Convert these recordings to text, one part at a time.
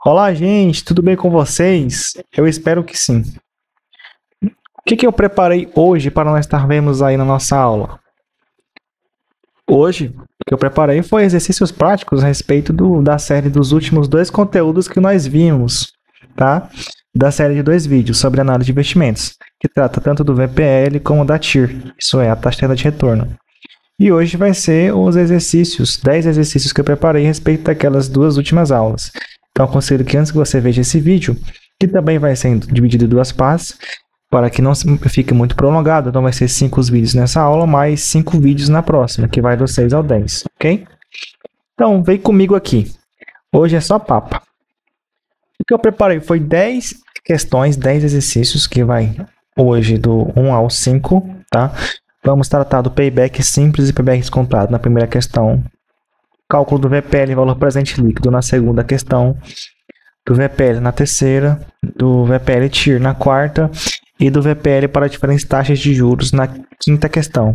Olá, gente, tudo bem com vocês? Eu espero que sim. O que eu preparei hoje para nós estarmos aí na nossa aula? Hoje, o que eu preparei foi exercícios práticos a respeito da série dos últimos dois conteúdos que nós vimos, tá? Da série de 2 vídeos sobre análise de investimentos, que trata tanto do VPL como da TIR, isso é, a taxa de retorno. E hoje vai ser os exercícios, 10 exercícios que eu preparei a respeito daquelas duas últimas aulas. Então, aconselho que antes que você veja esse vídeo, que também vai sendo dividido em 2 partes, para que não fique muito prolongado, então vai ser 5 vídeos nessa aula, mais 5 vídeos na próxima, que vai do 6 ao 10, ok? Então, vem comigo aqui. Hoje é só papo. O que eu preparei foi 10 questões, 10 exercícios, que vai hoje do 1 ao 5, tá? Vamos tratar do payback simples e payback descontado na primeira questão. Cálculo do VPL, valor presente líquido, na segunda questão. Do VPL na terceira. Do VPL TIR na quarta. E do VPL para diferentes taxas de juros na quinta questão.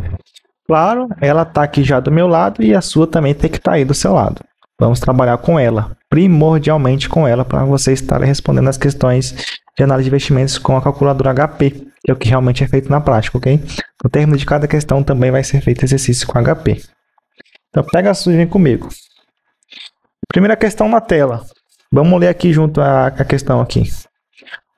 Claro, ela está aqui já do meu lado e a sua também tem que estar aí do seu lado. Vamos trabalhar com ela, primordialmente com ela, para você estar respondendo as questões de análise de investimentos com a calculadora HP, que é o que realmente é feito na prática, ok? No término de cada questão também vai ser feito exercício com HP. Então pega a sua e vem comigo. Primeira questão na tela. Vamos ler aqui junto a questão aqui.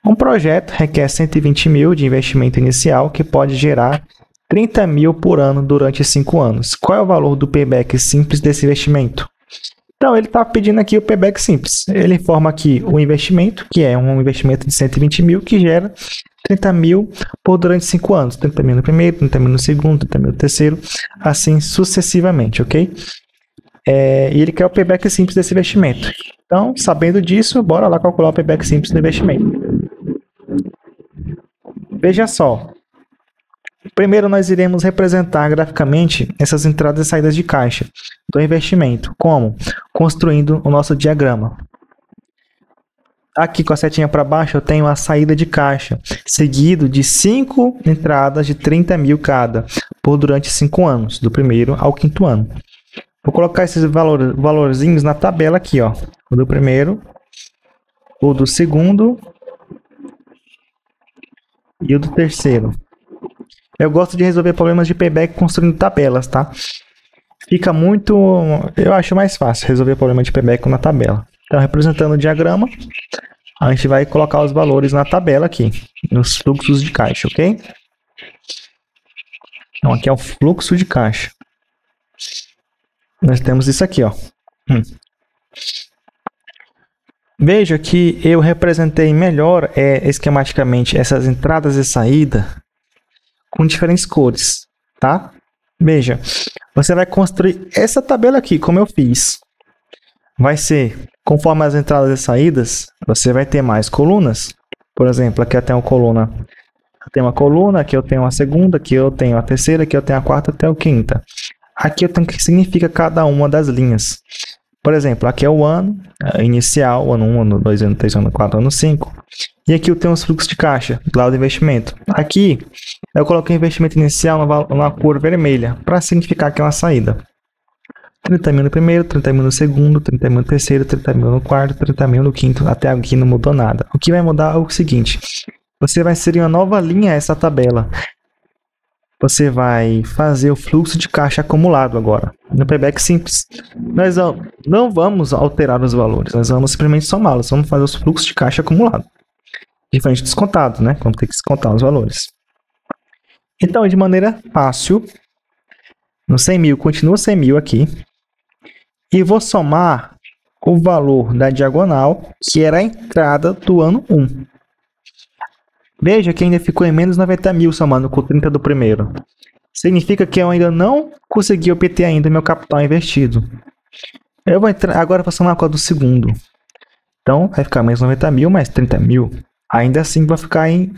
Um projeto requer 120 mil de investimento inicial que pode gerar 30 mil por ano durante 5 anos. Qual é o valor do payback simples desse investimento? Então, ele está pedindo aqui o payback simples. Ele informa aqui o investimento, que é um investimento de 120 mil, que gera 30 mil por durante 5 anos. 30 mil no primeiro, 30 mil no segundo, 30 mil no terceiro, assim sucessivamente, ok? E ele quer o payback simples desse investimento. Então, sabendo disso, bora lá calcular o payback simples do investimento. Veja só. Primeiro, nós iremos representar graficamente essas entradas e saídas de caixa do investimento. Como? Construindo o nosso diagrama. Aqui com a setinha para baixo eu tenho a saída de caixa, seguido de 5 entradas de 30 mil cada, por durante 5 anos, do primeiro ao quinto ano. Vou colocar esses valorzinhos na tabela aqui, ó. O do primeiro, o do segundo e o do terceiro. Eu gosto de resolver problemas de payback construindo tabelas, tá? Fica muito... Eu acho mais fácil resolver problema de payback na tabela. Então, representando o diagrama, a gente vai colocar os valores na tabela aqui, nos fluxos de caixa, ok? Então, aqui é o fluxo de caixa. Nós temos isso aqui, ó. Veja que eu representei melhor esquematicamente essas entradas e saídas com diferentes cores, tá? Veja, você vai construir essa tabela aqui, como eu fiz. Vai ser, conforme as entradas e saídas, você vai ter mais colunas. Por exemplo, aqui eu tenho uma coluna, aqui eu tenho a segunda, aqui eu tenho a terceira, aqui eu tenho a quarta até a quinta. Aqui eu tenho o que significa cada uma das linhas. Por exemplo, aqui é o ano inicial, ano 1, ano 2, ano 3, ano 4, ano 5. E aqui eu tenho os fluxos de caixa, do lado do investimento. Aqui eu coloquei o investimento inicial na cor vermelha, para significar que é uma saída. 30 mil no primeiro, 30 mil no segundo, 30 mil no terceiro, 30 mil no quarto, 30 mil no quinto. Até aqui não mudou nada. O que vai mudar é o seguinte. Você vai inserir uma nova linha a essa tabela. Você vai fazer o fluxo de caixa acumulado agora. No payback simples. Nós não vamos alterar os valores. Nós vamos simplesmente somá-los. Vamos fazer os fluxos de caixa acumulado. Diferente de descontado, né? Vamos ter que descontar os valores. Então, de maneira fácil, no 100 mil, continua 100 mil aqui. E vou somar o valor da diagonal, que era a entrada do ano 1. Veja que ainda ficou em menos 90 mil somando com 30 do primeiro. Significa que eu ainda não consegui obter ainda meu capital investido. Eu vou entrar agora para somar com a do segundo. Então, vai ficar menos 90 mil mais 30 mil. Ainda assim, vai ficar em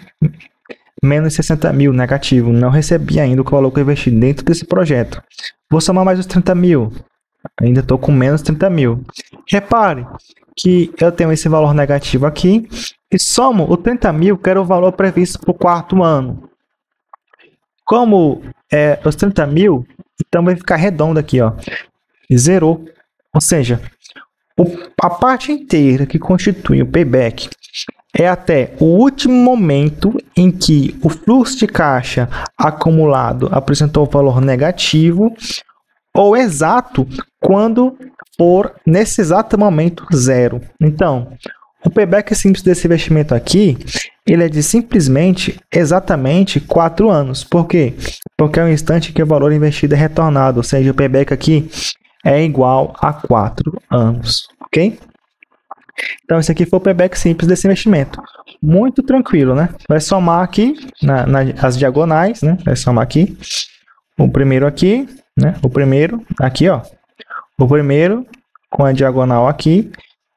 menos 60 mil negativo. Não recebi ainda o valor que eu investi dentro desse projeto. Vou somar mais os 30 mil. Ainda estou com menos 30 mil. Repare que eu tenho esse valor negativo aqui. E somo o 30 mil, que era o valor previsto para o quarto ano. Como os 30 mil, então vai ficar redondo aqui, ó. Zerou. Ou seja, A parte inteira que constitui o payback é até o último momento em que o fluxo de caixa acumulado apresentou valor negativo ou exato quando for nesse exato momento zero. Então, o payback simples desse investimento aqui, ele é de simplesmente, exatamente 4 anos. Por quê? Porque é o instante que o valor investido é retornado, ou seja, o payback aqui é igual a 4 anos, ok? Então, esse aqui foi o payback simples desse investimento. Muito tranquilo, né? Vai somar aqui as diagonais, né? Vai somar aqui. O primeiro aqui, né? O primeiro aqui, ó. O primeiro com a diagonal aqui.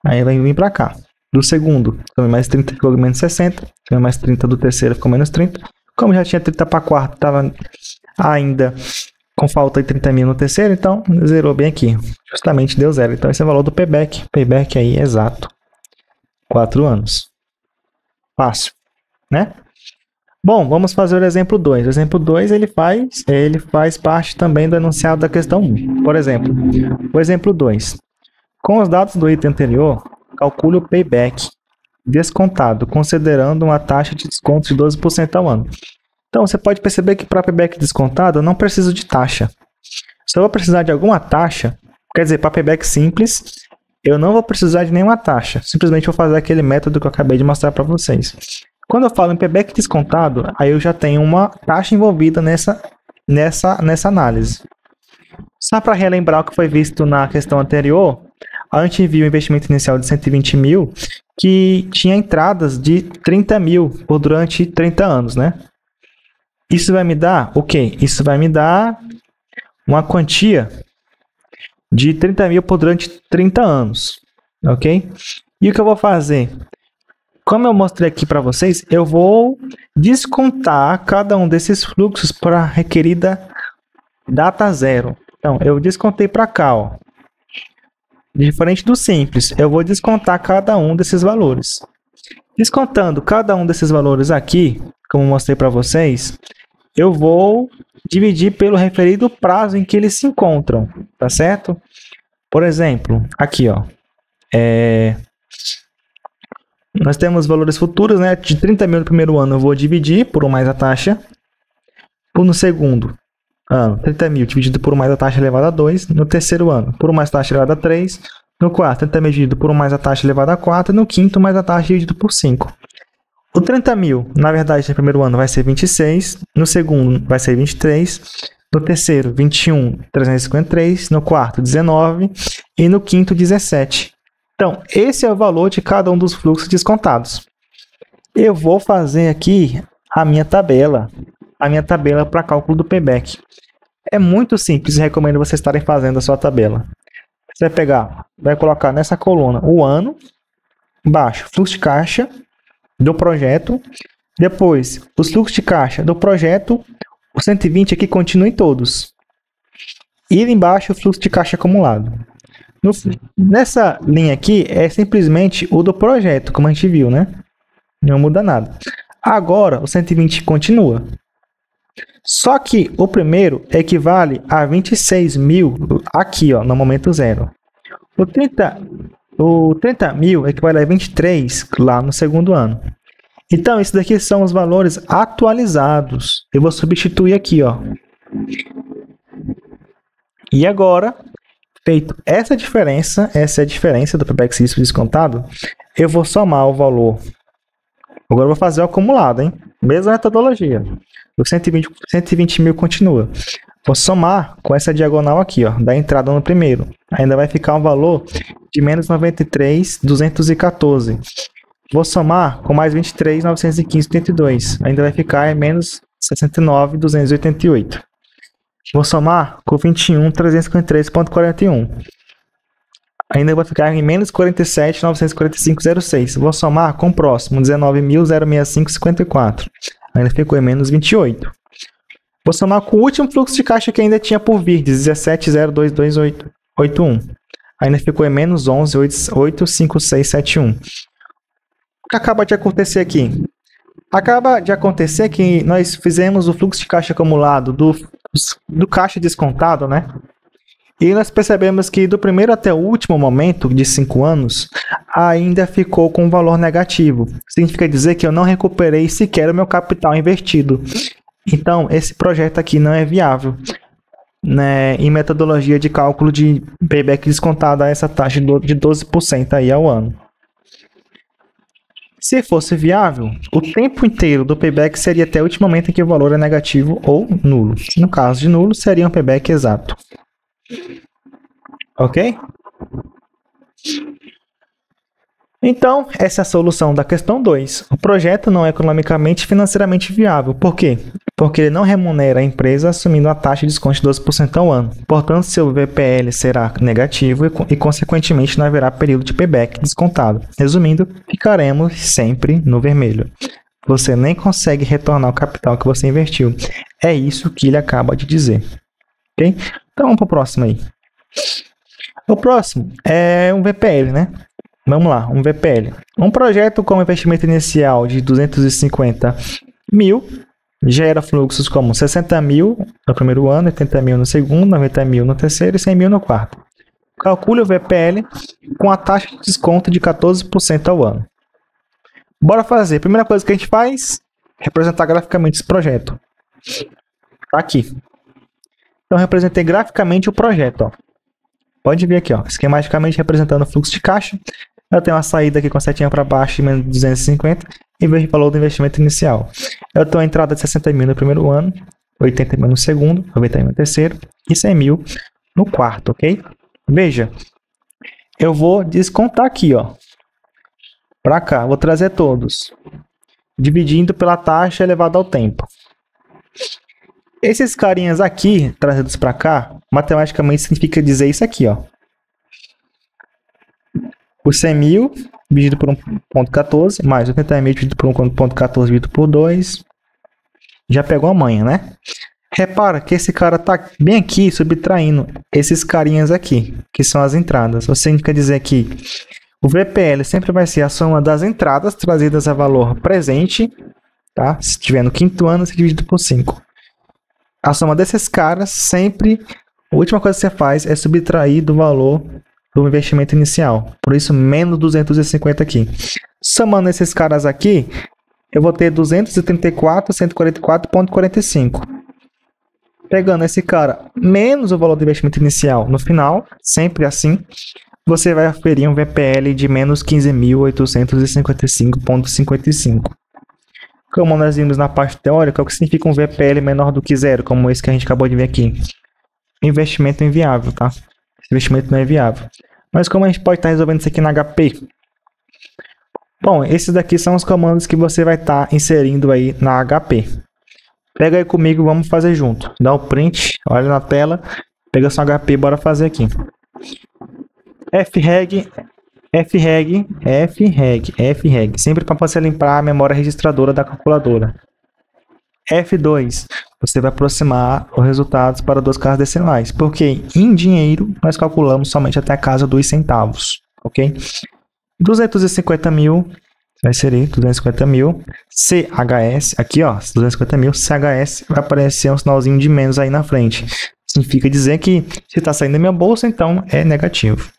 Aí vai vir para cá. Do segundo, também mais 30 ficou menos 60. Também mais 30 do terceiro ficou menos 30. Como já tinha 30 para quarto, estava ainda com falta de 30 mil no terceiro, então zerou bem aqui. Justamente deu zero. Então esse é o valor do payback. Payback aí exato. 4 anos. Fácil, né? Bom, vamos fazer o exemplo 2. O exemplo 2 ele faz parte também do enunciado da questão 1. Por exemplo, o exemplo 2. Com os dados do item anterior, calcule o payback descontado, considerando uma taxa de desconto de 12% ao ano. Então, você pode perceber que para payback descontado, eu não preciso de taxa. Se eu vou precisar de alguma taxa, quer dizer, para payback simples, eu não vou precisar de nenhuma taxa. Simplesmente vou fazer aquele método que eu acabei de mostrar para vocês. Quando eu falo em payback descontado, aí eu já tenho uma taxa envolvida nessa análise. Só para relembrar o que foi visto na questão anterior, a gente viu o investimento inicial de 120 mil, que tinha entradas de 30 mil por durante 30 anos, né? Isso vai me dar o quê? Isso vai me dar uma quantia de 30 mil por durante 30 anos, ok? E o que eu vou fazer? Como eu mostrei aqui para vocês, eu vou descontar cada um desses fluxos para a requerida data zero. Então, eu descontei para cá, ó. Diferente do simples, eu vou descontar cada um desses valores. Descontando cada um desses valores aqui, como eu mostrei para vocês, eu vou dividir pelo referido prazo em que eles se encontram, tá certo? Por exemplo, aqui, ó, nós temos valores futuros, né? De 30 mil no primeiro ano eu vou dividir por 1 mais a taxa. No segundo ano, 30 mil dividido por 1 mais a taxa elevada a 2. No terceiro ano, por 1 mais a taxa elevada a 3. No quarto, 30 mil dividido por 1 mais a taxa elevada a 4. E no quinto, mais a taxa dividido por 5. O 30 mil, na verdade, no primeiro ano vai ser 26. No segundo, vai ser 23. No terceiro, 21.353. No quarto, 19. E no quinto, 17. Então, esse é o valor de cada um dos fluxos descontados. Eu vou fazer aqui a minha tabela para cálculo do payback. É muito simples e recomendo vocês estarem fazendo a sua tabela. Você vai pegar, vai colocar nessa coluna o ano, embaixo, fluxo de caixa do projeto, depois os fluxos de caixa do projeto, o 120 aqui continua em todos. E embaixo o fluxo de caixa acumulado. Nessa linha aqui é simplesmente o do projeto, como a gente viu, né? Não muda nada. Agora o 120 continua. Só que o primeiro equivale a 26 mil aqui, ó, no momento zero. O 30 mil equivale a 23 lá no segundo ano. Então, esses daqui são os valores atualizados. Eu vou substituir aqui, ó. E agora, feito essa é a diferença do payback simples descontado, eu vou somar o valor. Agora eu vou fazer o acumulado, hein? Mesma metodologia. O 120 mil continua. Vou somar com essa diagonal aqui, ó, da entrada no primeiro. Ainda vai ficar um valor de menos 93.214. Vou somar com mais 23.915,82. Ainda vai ficar menos 69.288. Vou somar com 21.353,41. Ainda vai ficar em menos 47.945,06. Vou somar com o próximo, 19.065,54. Ainda ficou em menos 28. Vou somar com o último fluxo de caixa que ainda tinha por vir, 17.022,81. Ainda ficou em menos 11.856,71. O que acaba de acontecer aqui? Acaba de acontecer que nós fizemos o fluxo de caixa acumulado do caixa descontado, né? E nós percebemos que do primeiro até o último momento, de 5 anos, ainda ficou com um valor negativo. Significa dizer que eu não recuperei sequer o meu capital investido. Então, esse projeto aqui não é viável, né, em metodologia de cálculo de payback descontado a essa taxa de 12% aí ao ano. Se fosse viável, o tempo inteiro do payback seria até o último momento em que o valor é negativo ou nulo. No caso de nulo, seria um payback exato. Ok? Então, essa é a solução da questão 2. O projeto não é economicamente e financeiramente viável. Por quê? Porque ele não remunera a empresa assumindo a taxa de desconto de 12% ao ano. Portanto, seu VPL será negativo e, consequentemente, não haverá período de payback descontado. Resumindo, ficaremos sempre no vermelho. Você nem consegue retornar o capital que você investiu. É isso que ele acaba de dizer. Ok? Então, vamos para o próximo aí. O próximo é um VPL, né? Vamos lá, um VPL. Um projeto com investimento inicial de 250 mil gera fluxos como 60 mil no primeiro ano, 80 mil no segundo, 90 mil no terceiro e 100 mil no quarto. Calcule o VPL com a taxa de desconto de 14% ao ano. Bora fazer. Primeira coisa que a gente faz é representar graficamente esse projeto. Tá aqui. Então, representei graficamente o projeto. Ó. Pode ver aqui, ó, esquematicamente representando o fluxo de caixa. Eu tenho uma saída aqui com a setinha para baixo e menos 250 e vejo o valor do investimento inicial. Eu tenho a entrada de 60 mil no primeiro ano, 80 mil no segundo, 90 mil no terceiro e 100 mil no quarto, ok? Veja, eu vou descontar aqui, ó, para cá, vou trazer todos, dividindo pela taxa elevada ao tempo. Esses carinhas aqui, trazidos para cá, matematicamente significa dizer isso aqui, ó. O 100 mil dividido por 1,14, mais 80 mil dividido por 1,14 dividido por 2. Já pegou a manha, né? Repara que esse cara tá bem aqui subtraindo esses carinhas aqui, que são as entradas. Ou seja, significa dizer que o VPL sempre vai ser a soma das entradas trazidas a valor presente, tá? Se estiver no quinto ano, se dividido por 5. A soma desses caras sempre, a última coisa que você faz é subtrair do valor do investimento inicial. Por isso, menos 250 aqui. Somando esses caras aqui, eu vou ter 234, 144,45. Pegando esse cara menos o valor do investimento inicial no final, sempre assim, você vai aferir um VPL de menos 15.855,55. Como nós vimos na parte teórica, o que significa um VPL menor do que zero, como esse que a gente acabou de ver aqui? Investimento inviável, tá? Esse investimento não é viável. Mas como a gente pode estar resolvendo isso aqui na HP? Bom, esses daqui são os comandos que você vai estar inserindo aí na HP. Pega aí comigo, vamos fazer junto. Dá o print, olha na tela, pega seu HP e bora fazer aqui. freg, sempre para você limpar a memória registradora da calculadora. F2, você vai aproximar os resultados para 2 casas decimais, porque em dinheiro nós calculamos somente até a casa dos centavos, ok? 250 mil, vai ser 250 mil, CHS, aqui ó, 250 mil, CHS, vai aparecer um sinalzinho de menos aí na frente. Significa dizer que se está saindo da minha bolsa, então é negativo.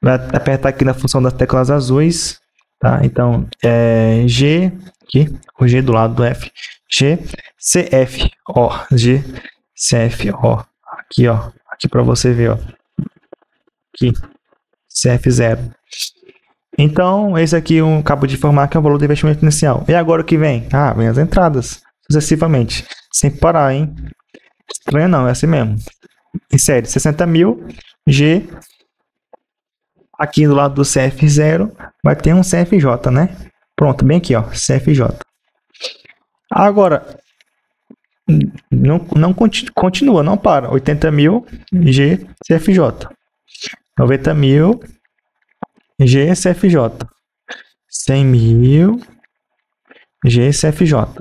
Vai apertar aqui na função das teclas azuis, tá? Então, G, aqui, o G do lado do F, G, CF, ó, G, CF, ó, aqui, ó, aqui para você ver, ó, aqui, CF0. Então, esse aqui eu acabo de informar que é o valor do investimento inicial. E agora o que vem? Ah, vem as entradas, sucessivamente, sem parar, hein? Estranho não, é assim mesmo. Insere 60 mil, G, aqui do lado do CF0 vai ter um CFJ, né? Pronto, bem aqui, ó, CFJ. Agora, não continua, não para. 80 mil, G, CFJ. 90 mil, G, CFJ. 100 mil, G, CFJ.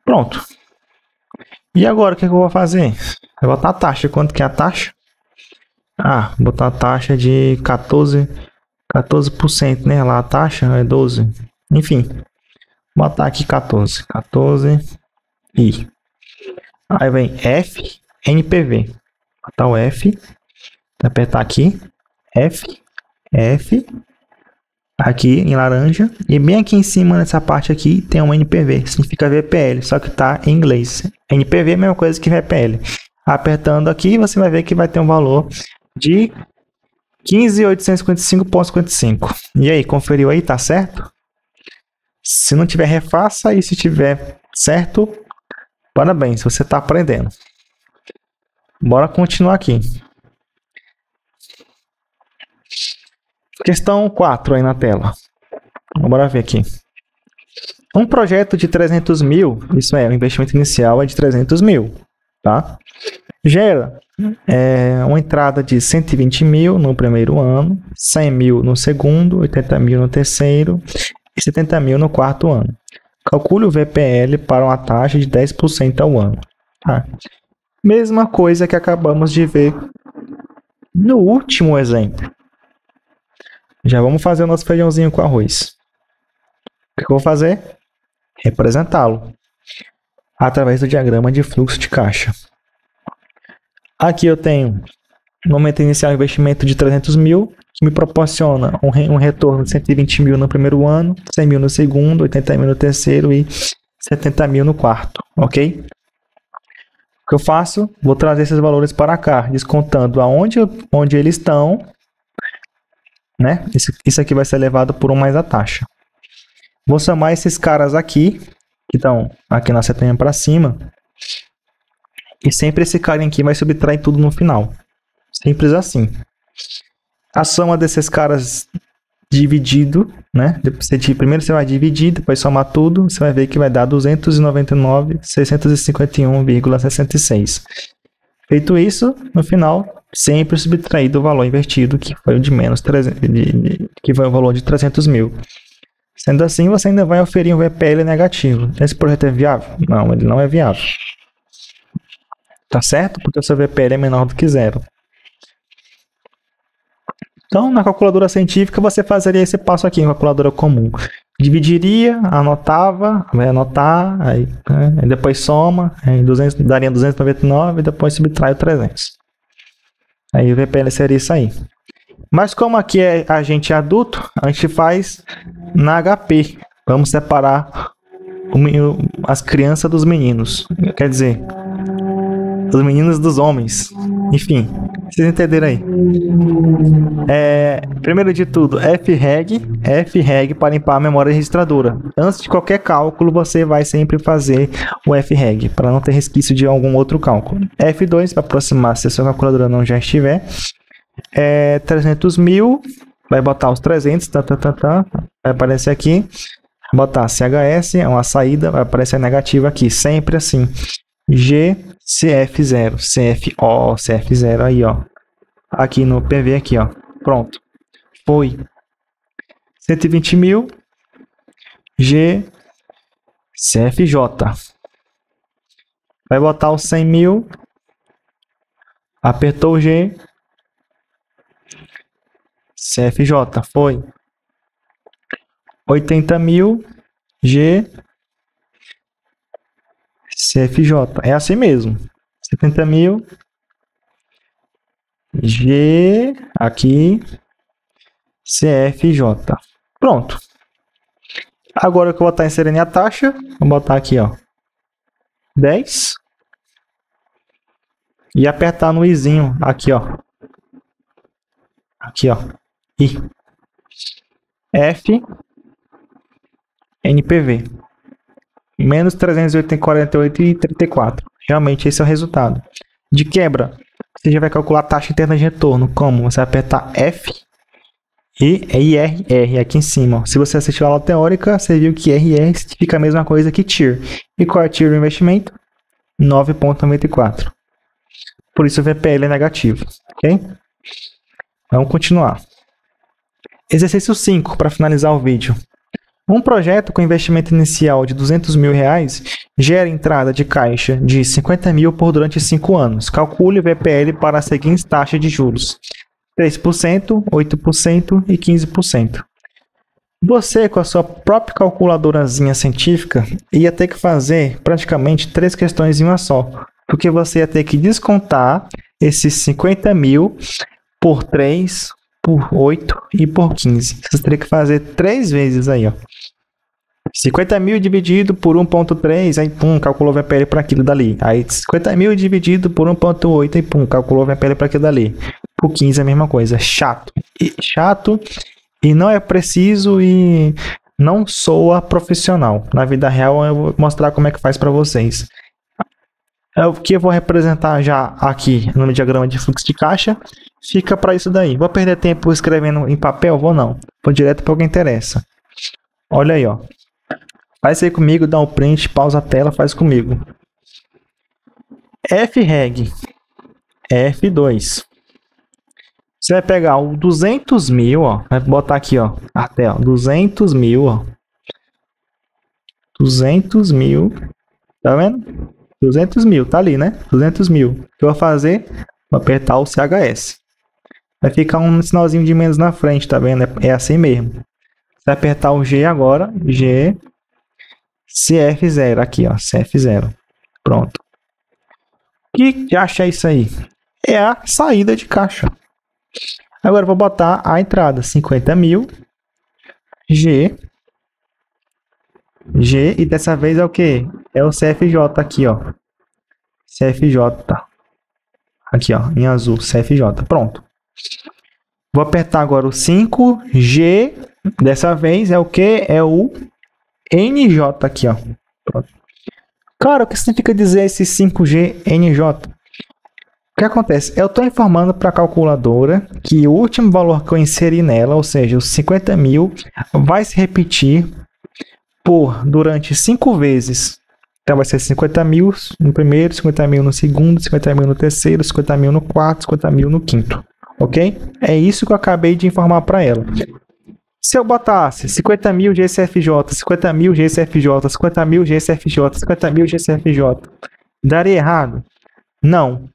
Pronto. E agora, o que eu vou fazer? Eu vou botar a taxa. Quanto que é a taxa? Ah, vou botar a taxa de 14%, né? Lá a taxa é 12. Enfim, vou botar aqui 14. 14 e aí vem F, NPV. Vou botar o F, Apertar aqui, F, aqui em laranja, e bem aqui em cima nessa parte aqui tem um NPV, significa VPL, só que tá em inglês. NPV é a mesma coisa que VPL. Apertando aqui, você vai ver que vai ter um valor de 15.855,55. E aí, conferiu aí, tá certo? Se não tiver, refaça, e se tiver certo, parabéns, você tá aprendendo. Bora continuar aqui. Questão 4 aí na tela. Bora ver aqui. Um projeto de 300 mil, isso é, o investimento inicial é de 300 mil, tá? Gera uma entrada de 120 mil no primeiro ano, 100 mil no segundo, 80 mil no terceiro e 70 mil no quarto ano. Calcule o VPL para uma taxa de 10% ao ano. Tá? Mesma coisa que acabamos de ver no último exemplo. Já vamos fazer o nosso feijãozinho com arroz. O que eu vou fazer? Representá-lo através do diagrama de fluxo de caixa. Aqui eu tenho no momento inicial investimento de 300 mil, que me proporciona um retorno de 120 mil no primeiro ano, 100 mil no segundo, 80 mil no terceiro e 70 mil no quarto, ok? O que eu faço? Vou trazer esses valores para cá, descontando onde eles estão, né? Isso aqui vai ser levado por 1 mais a taxa. Vou somar esses caras aqui, que estão aqui na setinha para cima, e sempre esse carinha aqui vai subtrair tudo no final. Simples assim. A soma desses caras dividido, né? Primeiro você vai dividir, depois somar tudo, você vai ver que vai dar 299.651,66. Feito isso, no final, sempre subtraído o valor invertido, que foi o de menos 300, que foi o valor de 300 mil. Sendo assim, você ainda vai oferir um VPL negativo. Esse projeto é viável? Não, ele não é viável. Tá certo? Porque o seu VPL é menor do que 0. Então, na calculadora científica, você fazeria esse passo aqui em calculadora comum. Dividiria, anotava, vai anotar, aí depois soma, aí daria 299 e depois subtrai o 300. Aí o VPL seria isso aí. Mas como aqui é a gente adulto, a gente faz na HP. Vamos separar as crianças dos meninos. Quer dizer, os meninos dos homens. Enfim, vocês entenderam aí. Primeiro de tudo, FREG para limpar a memória registradora. Antes de qualquer cálculo, você vai sempre fazer o FREG, para não ter resquício de algum outro cálculo. F2 para aproximar se a sua calculadora não já estiver. 300 mil, vai botar os 300, vai aparecer aqui. Botar CHS, é uma saída, vai aparecer negativa aqui, sempre assim. GCF0, CF0 aí, ó. Aqui no PV, aqui, ó. Pronto. Foi 120 mil GCFJ. Vai botar os 100 mil. Apertou o G. CFJ. Foi 80 mil G. CFJ. É assim mesmo. 70 mil G aqui CFJ. Pronto. Agora que eu vou estar inserindo a taxa, vou botar aqui, ó, 10 e apertar no izinho aqui, ó. Aqui, ó. I. F NPV. Menos 348,34. Realmente esse é o resultado. De quebra, você já vai calcular a taxa interna de retorno. Como? Você vai apertar F e IRR aqui em cima. Se você assistiu a aula teórica, você viu que IRR significa a mesma coisa que TIR. E qual é o TIR do investimento? 9,94. Por isso o VPL é negativo. Ok? Vamos continuar. Exercício 5, para finalizar o vídeo. Um projeto com investimento inicial de R$200 mil gera entrada de caixa de 50 mil por durante 5 anos. Calcule o VPL para as seguintes taxas de juros: 3%, 8% e 15%. Você, com a sua própria calculadorazinha científica, ia ter que fazer praticamente 3 questões em uma só. Porque você ia ter que descontar esses 50 mil por 3, por 8 e por 15. Vocês teriam que fazer 3 vezes aí, ó. 50.000 dividido por 1.3, aí pum, calculou o VPL para aquilo dali. Aí 50.000 dividido por 1.8, aí pum, calculou o VPL para aquilo dali. Por 15 é a mesma coisa. Chato. Chato e não é preciso e não soa profissional. Na vida real eu vou mostrar como é que faz para vocês. O que eu vou representar já aqui no diagrama de fluxo de caixa fica para isso daí. Vou perder tempo escrevendo em papel? Vou não. Vou direto para o que interessa. Olha aí, ó. Faz aí comigo, dá um print, pausa a tela, faz comigo. FREG F2. Você vai pegar o 200.000, ó. Vai botar aqui, ó. Até, ó. 200.000, ó. 200.000. Tá vendo? 200.000, tá ali, né? 200.000. O que eu vou fazer? Vou apertar o CHS. Vai ficar um sinalzinho de menos na frente, tá vendo? É assim mesmo. Você vai apertar o G agora. G. CF0 aqui, ó. CF0. Pronto. O que acha isso aí? É a saída de caixa. Agora eu vou botar a entrada. 50.000. G. G. E dessa vez é o que? É o CFJ aqui, ó. CFJ. Aqui, ó. Em azul. CFJ. Pronto. Vou apertar agora o 5. G. Dessa vez é o que? É o NJ aqui, ó. Pronto. Cara, o que significa dizer esse 5G NJ? O que acontece? Eu estou informando para a calculadora que o último valor que eu inseri nela, ou seja, os 50.000, vai se repetir durante 5 vezes. Então vai ser 50.000 no primeiro, 50.000 no segundo, 50.000 no terceiro, 50.000 no quarto, 50.000 no quinto. Ok? É isso que eu acabei de informar para ela. Se eu botasse 50.000 GCFJ, 50.000 GCFJ, 50.000 GCFJ, 50.000 GCFJ, daria errado? Não.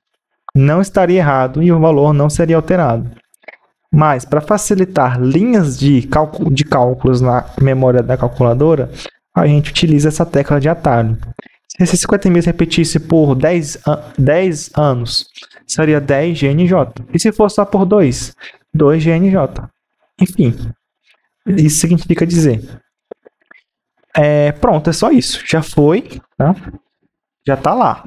Não estaria errado e o valor não seria alterado. Mas, para facilitar linhas de cálculos na memória da calculadora, a gente utiliza essa tecla de atalho. Se esses 50.000 se repetisse por 10 anos, seria 10 GNJ. E se for só por 2 GNJ. Enfim. Isso significa dizer. Pronto, é só isso. Já foi, tá? Já está lá.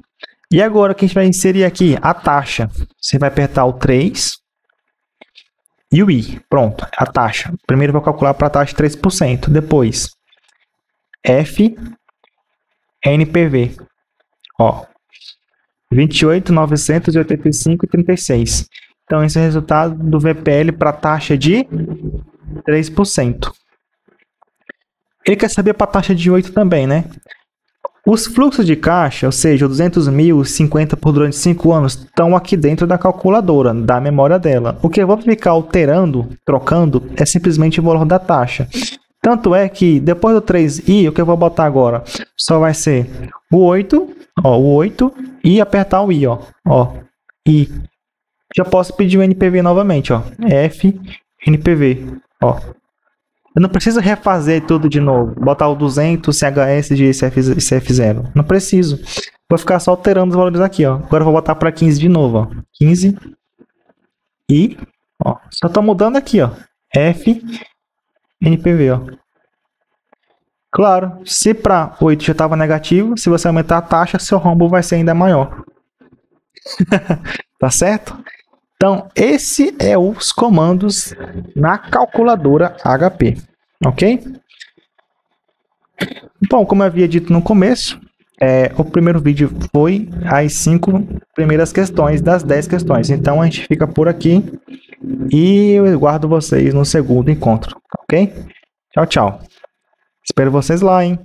E agora que a gente vai inserir aqui a taxa. Você vai apertar o 3 e o I. Pronto, a taxa. Primeiro eu vou calcular para a taxa de 3%. Depois, F, NPV. Ó, 28.985,36. Então, esse é o resultado do VPL para a taxa de 3%. Ele quer saber para a taxa de 8 também, né? Os fluxos de caixa, ou seja, 200.000, 50 por durante 5 anos, estão aqui dentro da calculadora, da memória dela. O que eu vou ficar alterando, trocando, é simplesmente o valor da taxa. Tanto é que depois do 3i, o que eu vou botar agora só vai ser o 8, ó, o 8 e apertar o i, ó, i. Já posso pedir o NPV novamente, ó, F, NPV, ó. Eu não preciso refazer tudo de novo, botar o 200, CHS de CF0. Não preciso. Vou ficar só alterando os valores aqui, ó. Agora eu vou botar para 15 de novo, ó. 15 e, ó, só tô mudando aqui, ó. F, NPV, ó. Claro, se para 8 já estava negativo, se você aumentar a taxa, seu rombo vai ser ainda maior. Tá certo? Então, esse é os comandos na calculadora HP, ok? Bom, como eu havia dito no começo, o primeiro vídeo foi as 5 primeiras questões das 10 questões. Então, a gente fica por aqui e eu guardo vocês no segundo encontro, ok? Tchau, tchau. Espero vocês lá, hein?